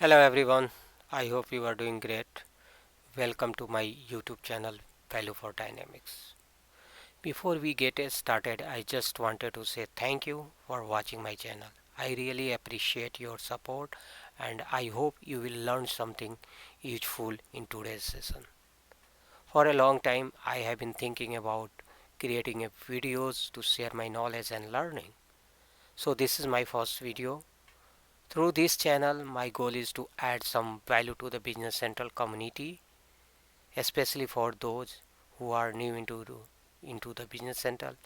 Hello everyone, I hope you are doing great. Welcome to my YouTube channel Value for Dynamics. Before we get started, I just wanted to say thank you for watching my channel. I really appreciate your support and I hope you will learn something useful in today's session. For a long time, I have been thinking about creating a videos to share my knowledge and learning. So this is my first video. Through this channel, my goal is to add some value to the Business Central community, especially for those who are new into the Business Central,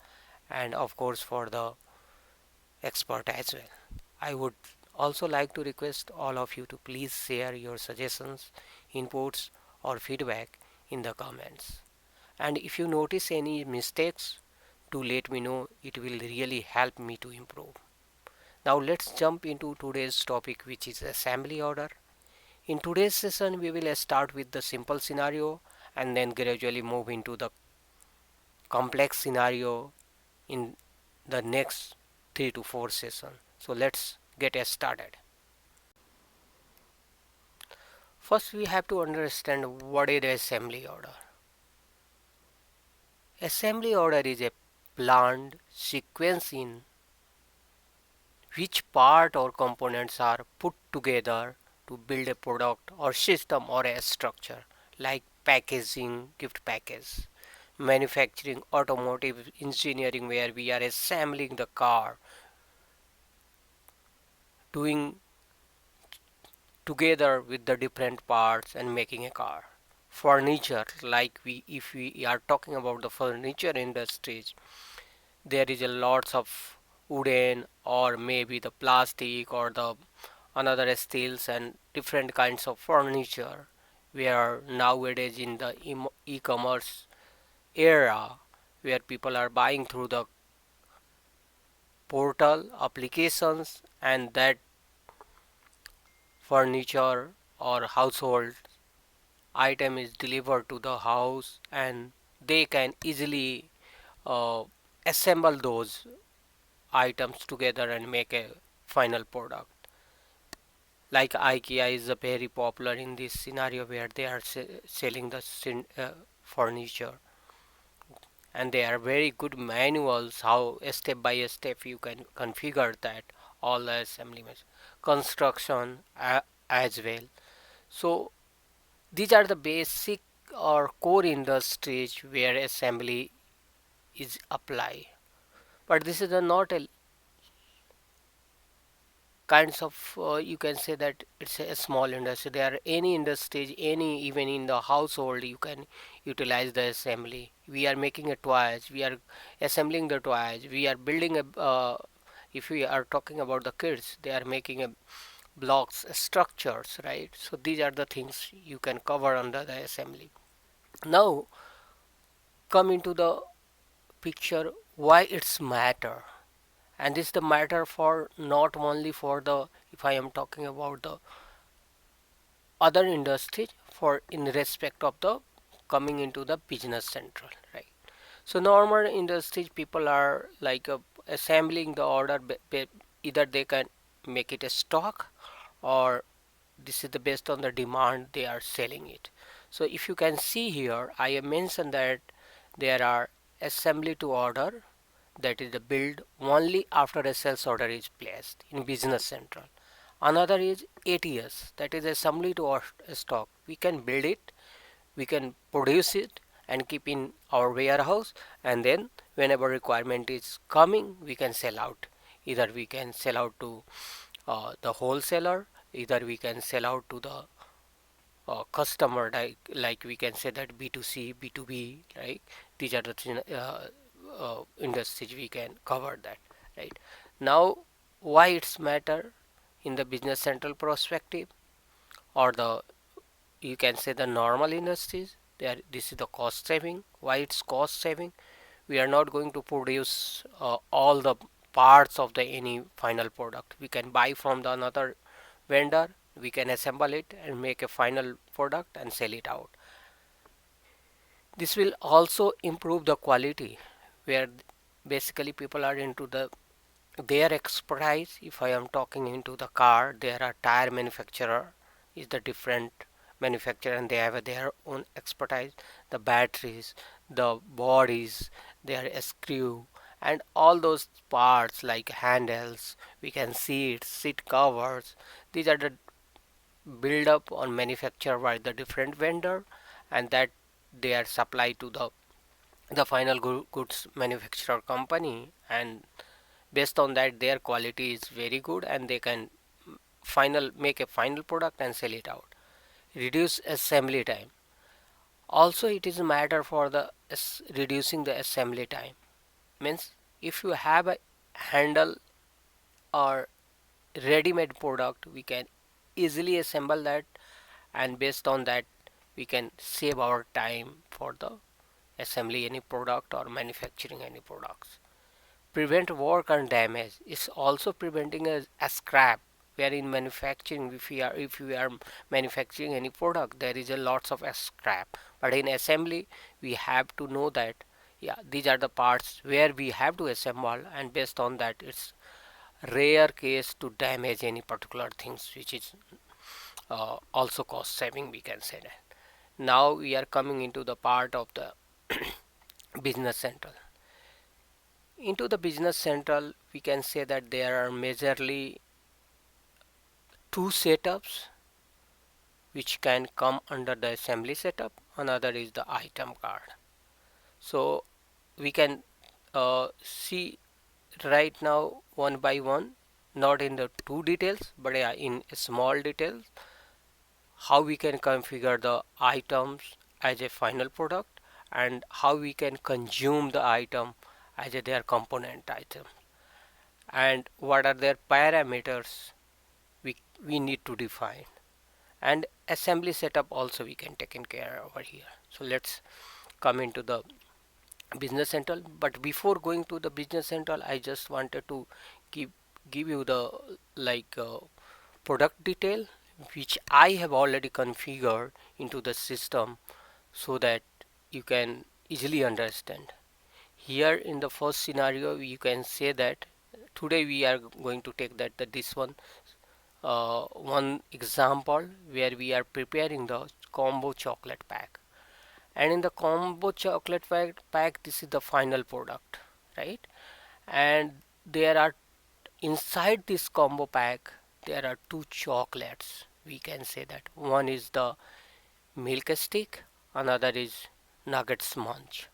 and of course for the expert as well. I would also like to request all of you to please share your suggestions, inputs, or feedback in the comments. And if you notice any mistakes, do let me know. It will really help me to improve. Now let's jump into today's topic, which is assembly order. In today's session, we will start with the simple scenario and then gradually move into the complex scenario in the next 3 to 4 sessions. So let's get started. First, we have to understand what is assembly order. Assembly order is a planned sequence in which part or components are put together to build a product or system or a structure, like packaging, gift package, manufacturing, automotive engineering, where we are assembling the car, doing together with the different parts and making a car. Furniture, like if we are talking about the furniture industries, there is a lots of wooden or maybe the plastic or the another steels and different kinds of furniture, where nowadays in the e-commerce era, where people are buying through the portal applications, and that furniture or household item is delivered to the house, and they can easily uh, assemble those items together and make a final product. Like IKEA is a very popular in this scenario, where they are selling the furniture, and they are very good manuals how step by step you can configure that all the assembly construction as well. So these are the basic or core industries where assembly is applied, but this is not a kinds of you can say that it's a small industry. There are any industries, any even in the household you can utilize the assembly. We are making a toys, we are assembling the toys, we are building a if we are talking about the kids, they are making a blocks structures, right? So these are the things you can cover under the assembly. Now come into the picture why it's matter, and this is the matter for not only for the, if I am talking about the other industries, for in respect of the coming into the business central, right? So normal industries people are like assembling the order, either they can make it a stock, or this is the based on the demand they are selling it. So if you can see here, I have mentioned that there are assembly to order, that is the build only after a sales order is placed in business central. Another is ATS, that is assembly to stock. We can build it, we can produce it and keep in our warehouse, and then whenever requirement is coming we can sell out. Either we can sell out to the wholesaler, either we can sell out to the customer, like we can say that B2C, B2B, right? These are the industries we can cover that, right? Now why it's matter in the business central perspective, or the, you can say the normal industries, there this is the cost saving. Why it's cost saving? We are not going to produce all the parts of the any final product. We can buy from the another vendor, we can assemble it and make a final product and sell it out. This will also improve the quality, where basically people are into the their expertise. If I am talking into the car, there are tire manufacturer, is the different manufacturer, and they have their own expertise. The batteries, the bodies, their screw, and all those parts like handles, we can see it, seat covers. These are the build up on manufacture by the different vendor, and that they are supplied to the final goods manufacturer company, and based on that their quality is very good, and they can final make a final product and sell it out. Reduce assembly time. Also, it is a matter for the reducing the assembly time. Means if you have a handle or ready-made product, we can easily assemble that, and based on that we can save our time for the assembly any product or manufacturing any products. Prevent work and damage is also preventing a scrap, where in manufacturing, if we are manufacturing any product, there is a lots of scrap, but in assembly we have to know that yeah, these are the parts where we have to assemble, and based on that it's rare case to damage any particular things, which is also cost saving, we can say that. Now we are coming into the part of the business central. Into the business central, we can say that there are majorly two setups which can come under the assembly setup. Another is the item card. So we can see right now one by one, not in the two details, but yeah, in small details, how we can configure the items as a final product, and how we can consume the item as a their component item, and what are their parameters we need to define, and assembly setup also we can take in care over here. So let's come into the business central. But before going to the business central, I just wanted to give give you the like product detail which I have already configured into the system, so that you can easily understand. Here in the first scenario, you can say that today we are going to take that this one example where we are preparing the combo chocolate pack, and in the combo chocolate pack, this is the final product, right? And there are inside this combo pack there are two chocolates, we can say that one is the milk stick, another is nugget sponge,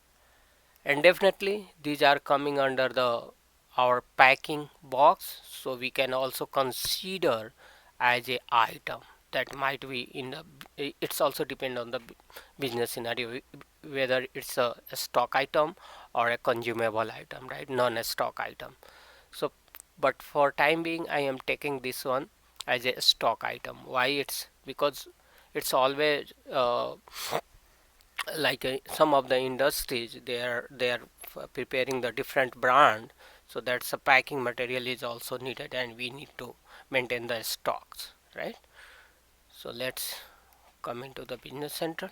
and definitely these are coming under the our packing box, so we can also consider as a item that might be in the, it's also depend on the business scenario, whether it's a stock item or a consumable item, right? Non-stock item. So but for time being I am taking this one as a stock item. Why? It's because it's always like some of the industries, they are preparing the different brand, so that's a packing material is also needed, and we need to maintain the stocks, right? So let's come into the business central.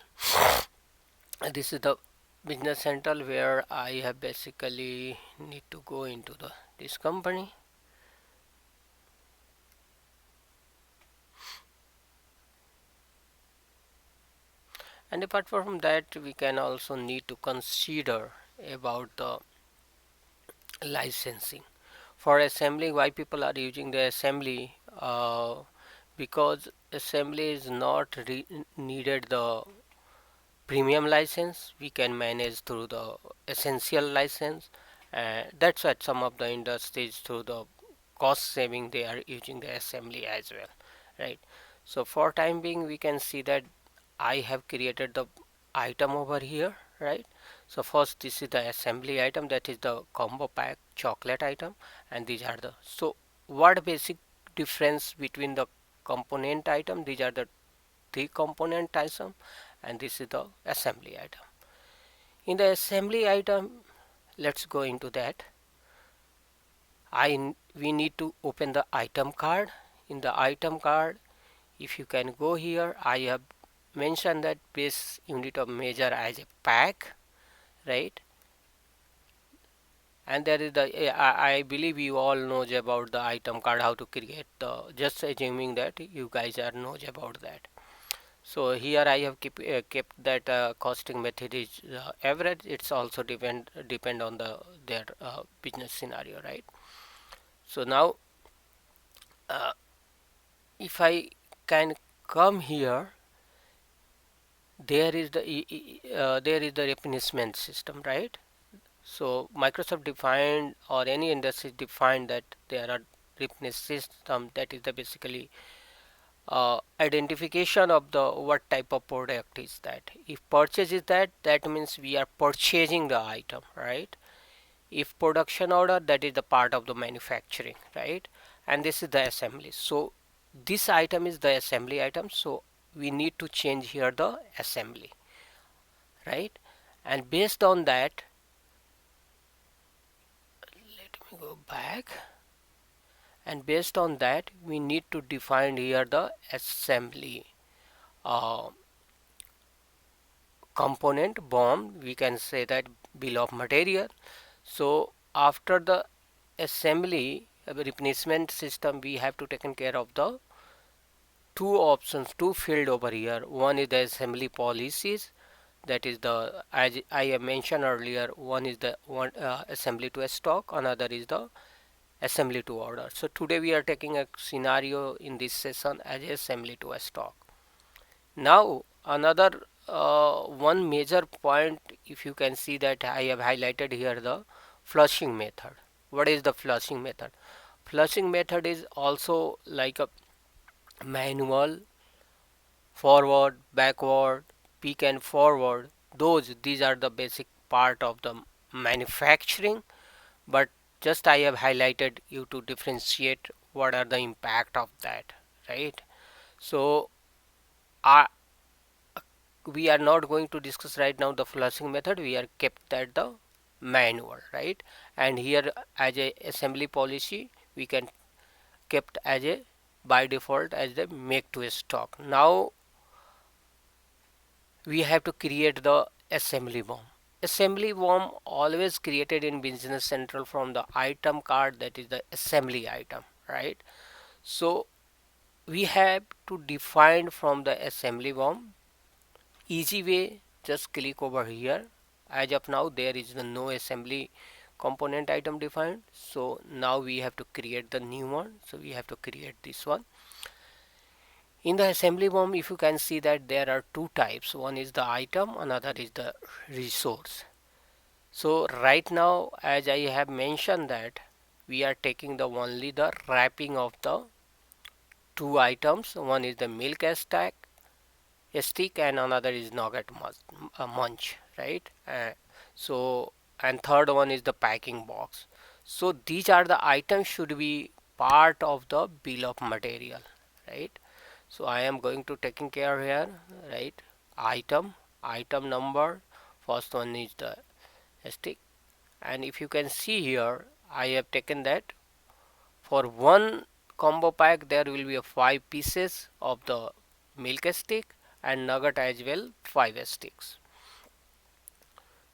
This is the business central where I have basically need to go into the this company, and apart from that we can also need to consider about the licensing for assembly. Why people are using the assembly? Because assembly is not needed the premium license, we can manage through the essential license, and that's why some of the industries through the cost saving they are using the assembly as well, right? So for time being we can see that I have created the item over here, right? So first this is the assembly item, that is the combo pack chocolate item, and these are the, so what basic difference between the component item, these are the three component item, and this is the assembly item. In the assembly item, let's go into that. We need to open the item card. In the item card, if you can go here, I have mentioned that base unit of measure as a pack, right? And there is the I believe you all knows about the item card, how to create the, just assuming that you guys are knows about that. So here I have kept that costing method is average. It's also depend on the their business scenario, right? So now uh, if I can come here, there is the there is the replenishment system, right? So Microsoft defined, or any industry defined, that there are replenish system, that is the basically identification of the what type of product is that. If purchase is that, that means we are purchasing the item, right? If production order, that is the part of the manufacturing, right? And this is the assembly. So this item is the assembly item, so we need to change here the assembly, right? And based on that, let me go back, and based on that we need to define here the assembly uh, component BOM, we can say that bill of material. So after the assembly replenishment system, we have to taken care of the two options, two field over here. One is the assembly policies, that is the, as I have mentioned earlier, one is the one assembly to a stock, another is the assembly to order. So today we are taking a scenario in this session as assembly to a stock. Now another one major point, if you can see that I have highlighted here, the flushing method. What is the flushing method? Flushing method is also like a manual, forward, backward, peak and forward. These are the basic part of the manufacturing, but just I have highlighted you to differentiate what are the impact of that, right? So uh, we are not going to discuss right now the flushing method, we are kept that the manual, right? And here as a assembly policy we can kept as a by default as the make to stock. Now we have to create the assembly BOM. Assembly BOM always created in Business Central from the item card, that is the assembly item, right? So we have to define from the assembly BOM. Easy way, just click over here. As of now there is no assembly component item defined, so now we have to create the new one. So we have to create this one. In the assembly BOM, if you can see that there are two types, one is the item, another is the resource. So right now, as I have mentioned, that we are taking the only the wrapping of the two items. One is the milk stack stick and another is nugget munch, right? So and third one is the packing box. So these are the items should be part of the bill of material, right? So I am going to taking care here, right? Item number, first one is the stick, and if you can see here I have taken that for one combo pack there will be a 5 pieces of the milk stick and nugget as well, 5 sticks.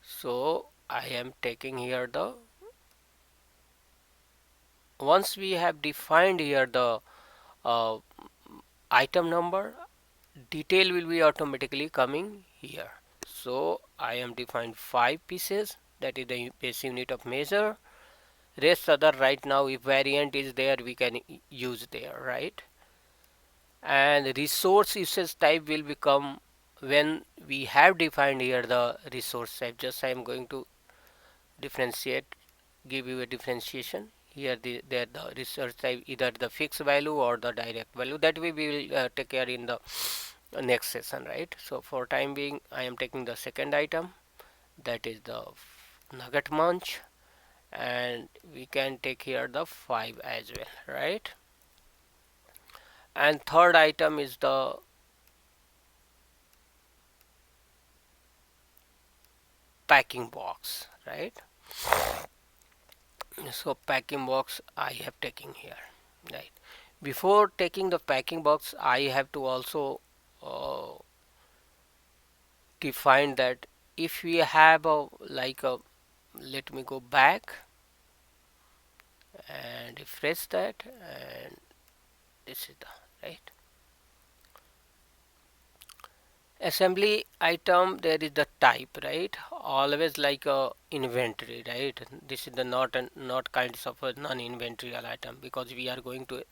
So I am taking here the, once we have defined here the uh, item number, detail will be automatically coming here. So I am defined 5 pieces, that is the base unit of measure. Rest other right now, if variant is there we can use there, right? And resource usage type will become when we have defined here the resource type. Just I am going to differentiate, give you a differentiation here. The resource type either the fixed value or the direct value, that we will take care in the next session, right? So for time being I am taking the second item, that is the nugget munch, and we can take here the 5 as well, right? And third item is the packing box, right? So packing box I have taken here, right? Before taking the packing box I have to also uh, define that if we have a like a, let me go back, and refresh that, and this is the right assembly item. There is the type, right? Always like a inventory, right? This is the not kinds of a non-inventorial item, because we are going to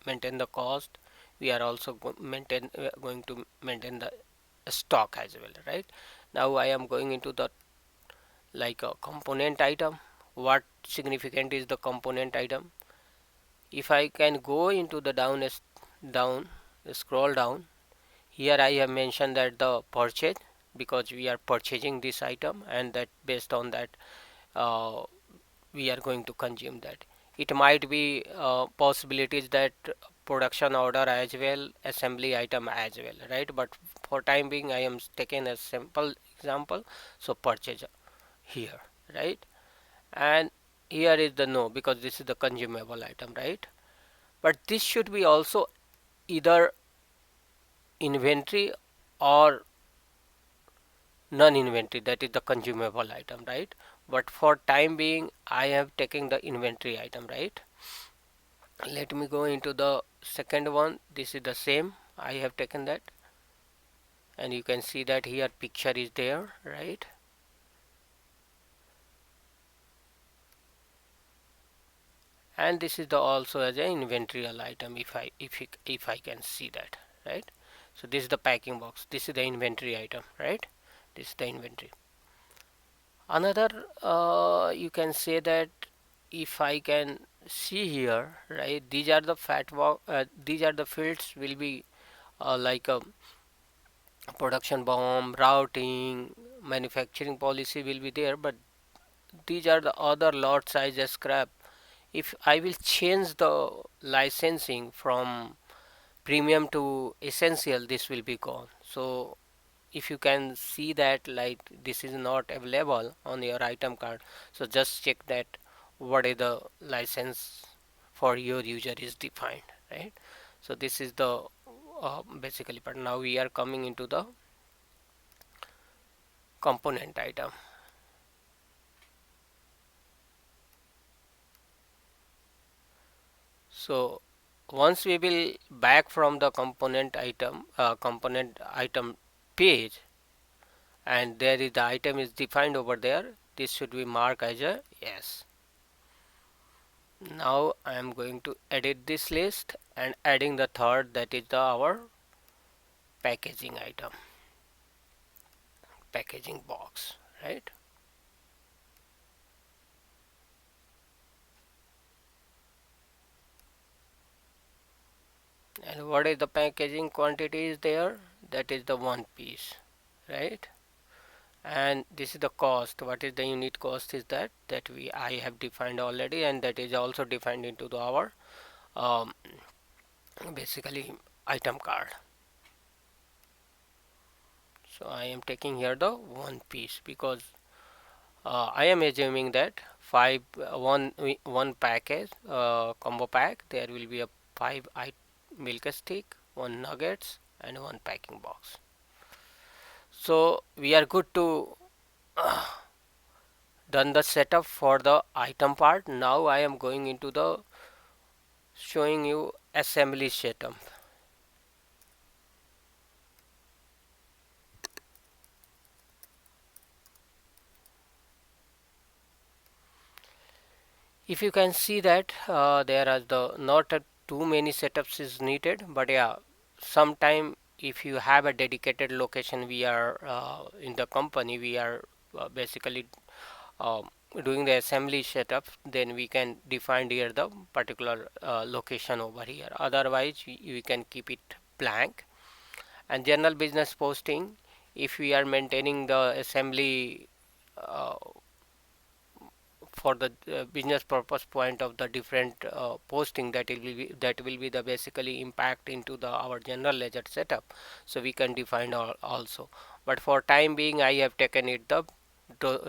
maintain the cost. We are also going to maintain the stock as well, right? Now I am going into the like a component item. What significant is the component item? If I can go into the down scroll down, here I have mentioned that the purchase, because we are purchasing this item, and that based on that uh, we are going to consume that. It might be possibilities that production order as well, assembly item as well, right? But for time being I am taking a simple example, so purchase here, right? And here is the no, because this is the consumable item, right? But this should be also either inventory or non-inventory, that is the consumable item, right? But for time being I have taken the inventory item, right? Let me go into the second one. This is the same, I have taken that, and you can see that here picture is there, right? And this is the also as an inventorial item, if I can see that, right? So this is the packing box, this is the inventory item, right? This is the inventory. Another you can say that, if I can see here, right, these are the these are the fields will be like a production bomb, routing, manufacturing policy will be there, but these are the other lot size scrap. If I will change the licensing from premium to essential, this will be gone. So if you can see that like this is not available on your item card, so just check that what is the license for your user is defined, right? So this is the basically. But now we are coming into the component item. So once we will back from the component item page, and there is the item is defined over there, this should be marked as a yes. Now I am going to edit this list and adding the third, that is our packaging item, packaging box, right? And what is the packaging quantity is there? That is the one piece, right? And this is the cost. What is the unit cost is that we I have defined already, and that is also defined into our um, basically item card. So I am taking here the one piece, because I am assuming that one package combo pack, there will be a five milk stick, one nuggets, and one packing box. So we are good to done the setup for the item part. Now I am going into the showing you assembly setup. If you can see that there are the not too many setups is needed, but yeah, sometime if you have a dedicated location, we are in the company, we are basically um, doing the assembly setup, then we can define here the particular location over here. Otherwise we can keep it blank. And general business posting, if we are maintaining the assembly uh, for the business purpose point of the different posting, that will be the basically impact into the our general ledger setup, so we can define also. But for time being I have taken it the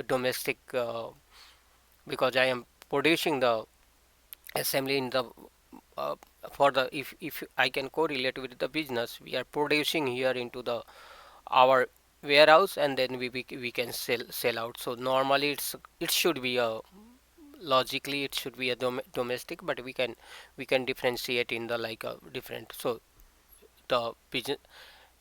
domestic, because I am producing the assembly in the uh, for the, if I can correlate with the business, we are producing here into the our warehouse, and then we can sell out. So normally it should be a logically it should be a domestic, but we can differentiate in the like a different. So the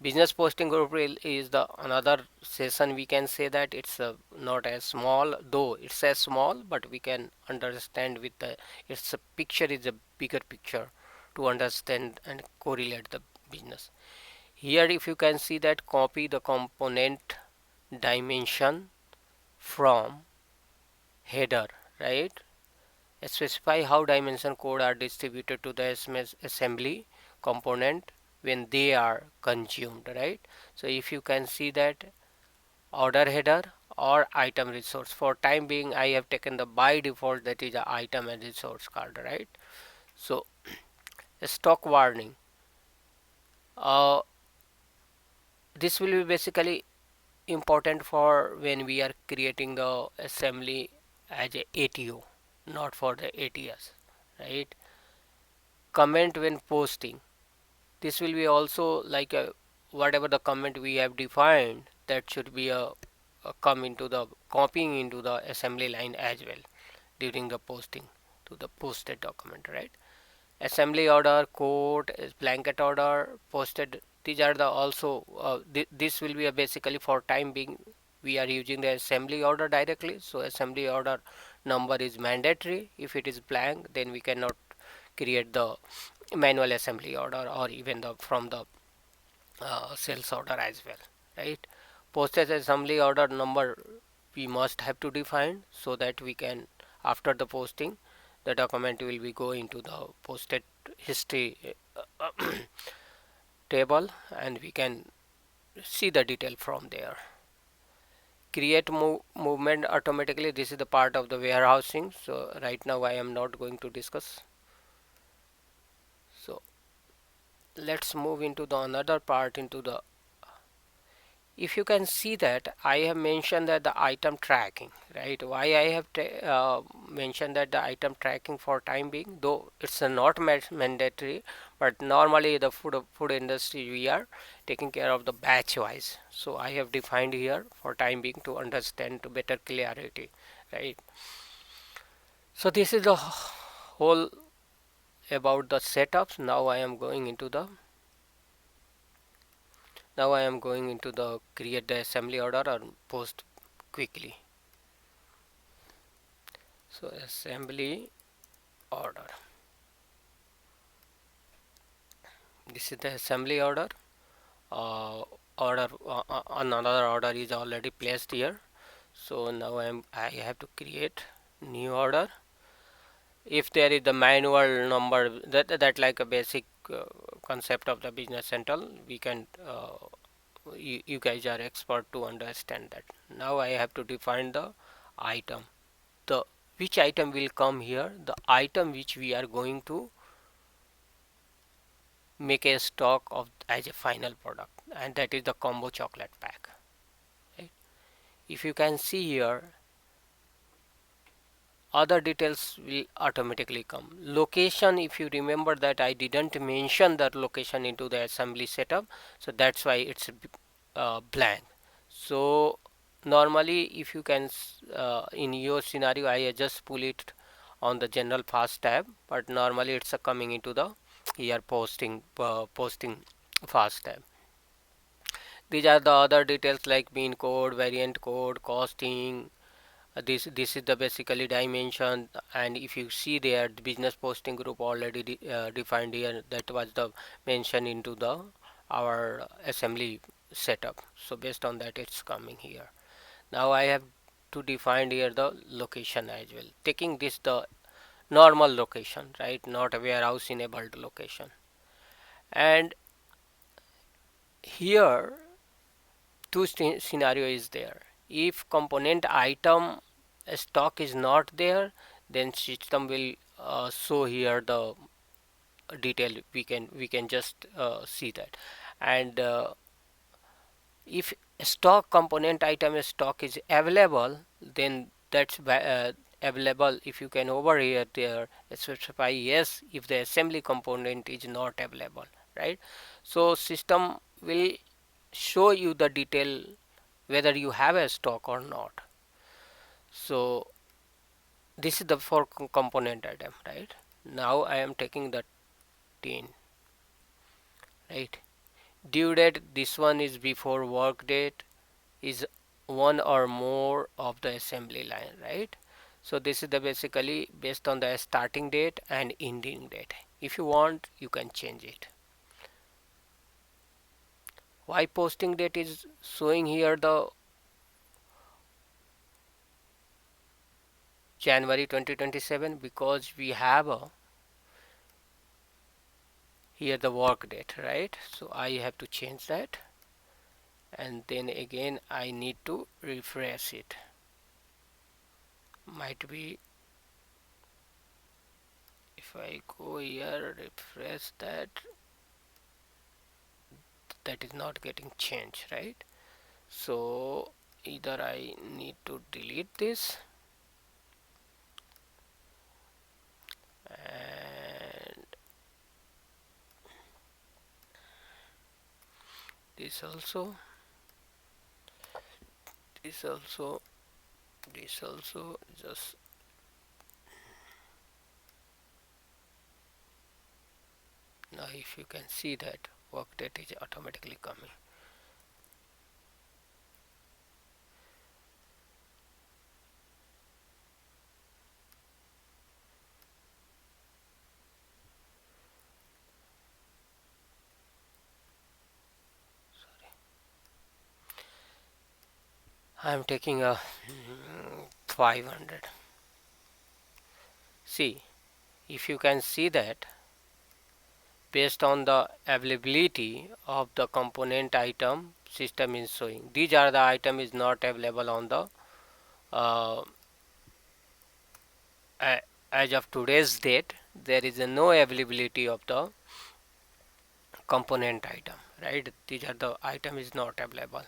business posting group is the another session. We can say that it's not as small, though it's as small, but we can understand with the its a picture is a bigger picture to understand and correlate the business. Here if you can see that, copy the component dimension from header, right? Specify how dimension code are distributed to the assembly component when they are consumed, right? So if you can see that, order header or item resource, for time being I have taken the by default, that is a item and resource card, right? So stock warning, uh, this will be basically important for when we are creating the assembly as a ATO, not for the ATS, right? Comment when posting, this will be also like a whatever the comment we have defined, that should be a come into the copying into the assembly line as well during the posting to the posted document, right? Assembly order, quote, blanket order, posted, these are the also this will be a basically for time being we are using the assembly order directly, so assembly order number is mandatory. If it is blank, then we cannot create the manual assembly order or even the from the sales order as well, right? Postage assembly order number we must have to define, so that we can, after the posting, the document will be go into the posted history table, and we can see the detail from there. Create movement automatically, this is the part of the warehousing, so right now I am not going to discuss. So let's move into the another part into the, if you can see that I have mentioned that the item tracking, right? Why I have mentioned that the item tracking for time being, though it's not mandatory, but normally the food industry we are taking care of the batch wise. So I have defined here for time being to understand to better clarity, right? So this is the whole about the setups. Now I am going into the create the assembly order or post quickly. So assembly order, this is the assembly order. uh, Another order is already placed here, so now I have to create new order. If there is the manual number, that like a basic concept of the business central, we can you guys are expert to understand that. Now I have to define the item, the which item will come here, the item which we are going to make a stock of as a final product, and that is the combo chocolate pack, right? If you can see here, other details will automatically come. Location, if you remember that I didn't mention that location into the assembly setup, so that's why it's blank. So normally if you can in your scenario I just pull it on the general fast tab, but normally it's coming into the here posting fast tab. These are the other details like mean code, variant code, costing. This is the basically dimension, and if you see there the business posting group already defined here, that was the mention into the our assembly setup. So based on that it's coming here. Now I have to define here the location as well, taking this the normal location, right? Not a warehouse enabled location. And here two scenario is there. If component item stock is not there, then system will show here the detail. We can just see that. And if stock component item stock is available, then that's available. If you can over here there specify yes if the assembly component is not available, right? So system will show you the detail whether you have a stock or not. So This is the for component item, right? Now I am taking the 10, right? Due date, this one is before work date, is one or more of the assembly line, right? So this is the basically based on the starting date and ending date. If you want, you can change it. Why posting date is showing here the January 2027? Because we have a here the work date, right? So I have to change that, and then again I need to refresh it. Might be if I go here refresh that, that is not getting changed, right? So either I need to delete this, and this also, this also, this also. Just now if you can see that work date is automatically coming. I am taking a 500. See, if you can see that based on the availability of the component item, system is showing these are the item is not available on the uh, as of today's date. There is a no availability of the component item, right? These are the item is not available,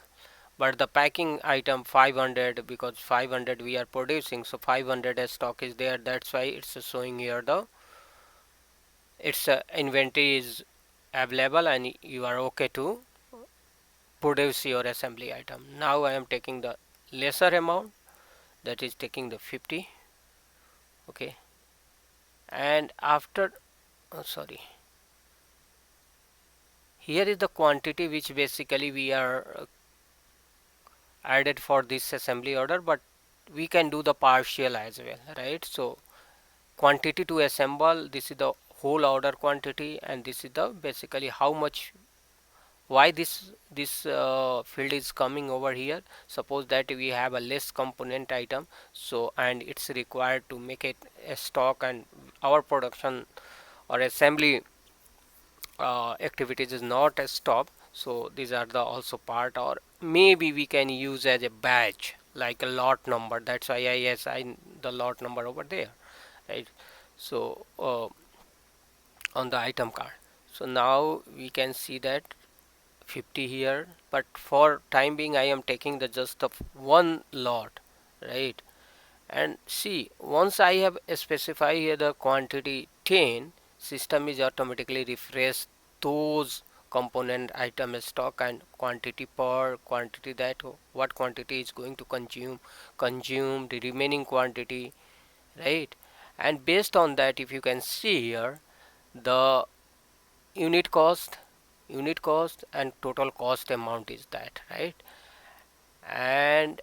but the packing item 500, because 500 we are producing, so 500 as stock is there. That's why it's showing here the its inventory is available and you are okay to produce your assembly item. Now I am taking the lesser amount, that is taking the 50. Okay, and after sorry, here is the quantity which basically we are added for this assembly order, but we can do the partial as well, right? So quantity to assemble, this is the whole order quantity, and this is the basically how much, why this field is coming over here. Suppose that we have a less component item, so and it's required to make it a stock, and our production or assembly activities is not a stop. So these are the also part, or maybe we can use as a badge like a lot number. That's why I assign the lot number over there, right? So on the item card, so now we can see that 50 here, but for time being I am taking the just of one lot, right? And see, once I have specified here the quantity 10, system is automatically refresh those component item stock and quantity per quantity, that what quantity is going to consume the remaining quantity, right? And based on that, if you can see here the unit cost, and total cost amount is that, right? And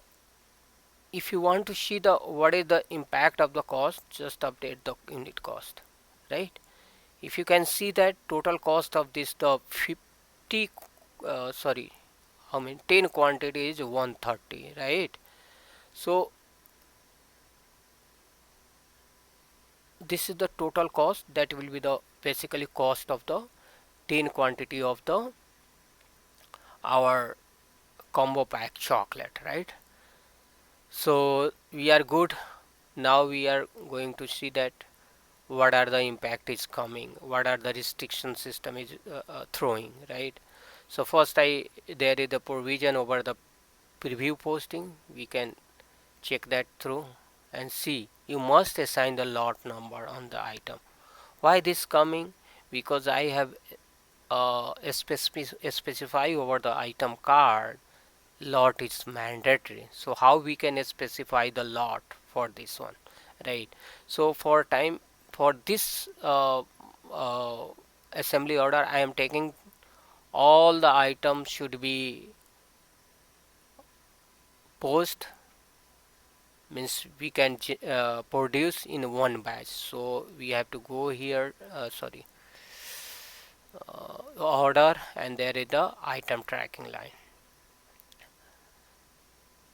if you want to see the what is the impact of the cost, just update the unit cost, right? If you can see that total cost of this the 50 sorry, how many 10 quantity is 130, right? So this is the total cost, that will be the basically cost of the 10 quantity of the our combo pack chocolate, right? So we are good. Now we are going to see that what are the impact is coming, what are the restriction system is throwing, right? So first there is the provision over the preview posting. We can check that through and see you must assign the lot number on the item. Why this coming? Because I have specify over the item card lot is mandatory. So how we can specify the lot for this one? right? So for this uh, assembly order, I am taking all the items should be post, means we can produce in one batch. So we have to go here, sorry, order, and there is the item tracking line.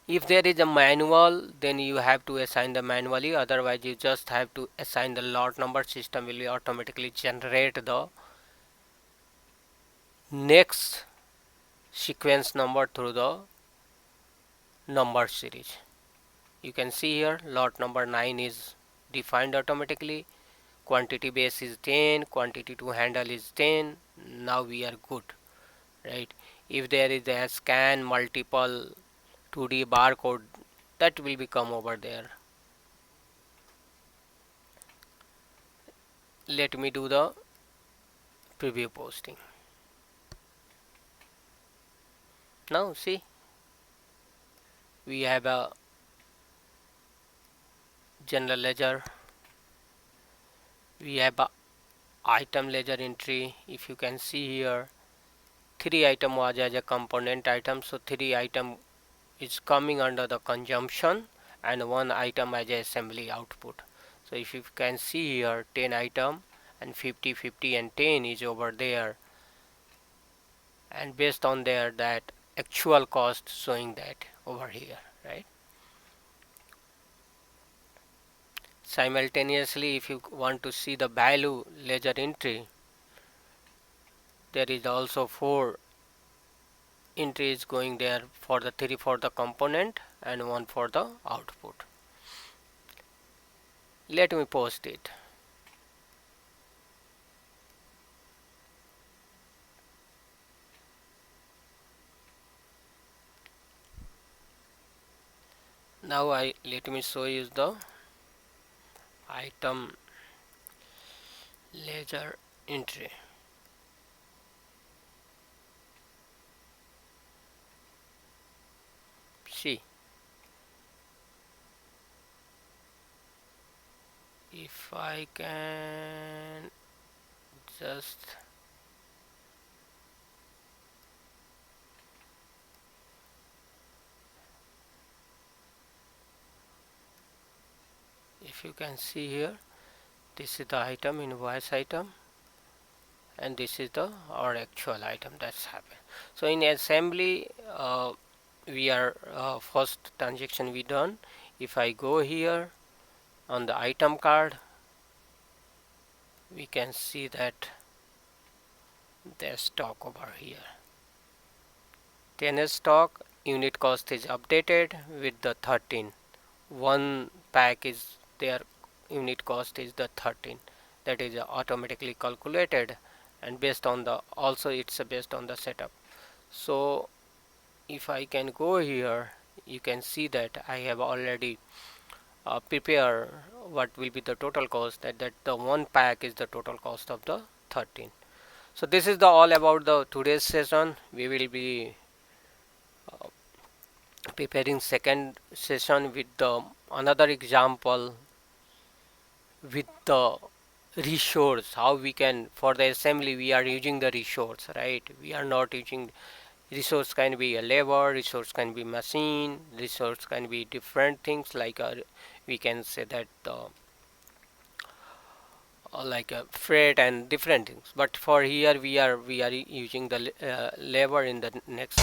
If there is a manual, then you have to assign the manually, otherwise you just have to assign the lot number. System will automatically generate the next sequence number through the number series. You can see here lot number 9 is defined automatically, quantity base is 10, quantity to handle is 10. Now we are good, right? If there is a scan multiple 2D barcode, that will become over there. Let me do the preview posting. Now see, we have a general ledger, we have a item ledger entry. If you can see here, 3 item was as a component item, so 3 item is coming under the consumption, and 1 item as a assembly output. So if you can see here, 10 item and 50, 50 and 10 is over there, and based on there that actual cost showing that over here, right? Simultaneously, if you want to see the value ledger entry, there is also 4 entries going there, for the 3 for the component and 1 for the output. Let me post it. Now let me show you the item ledger entry. See, if I can just if you can see here, this is the item, invoice item, and this is the our actual item that's happened. So in assembly, we are first transaction we done. If I go here on the item card, we can see that there's stock over here. 10 stock, unit cost is updated with the 13. One pack is their unit cost is the 13. That is automatically calculated, and based on the also it's based on the setup. So if I can go here, you can see that I have already prepare what will be the total cost, that the one pack is the total cost of the 13. So this is the all about the today's session. We will be preparing second session with the another example with the resource, how we can, for the assembly we are using the resource, right? We are not using resource, can be a labor, resource can be machine, resource can be different things like we can say that like a freight and different things, but for here we are using the labor in the next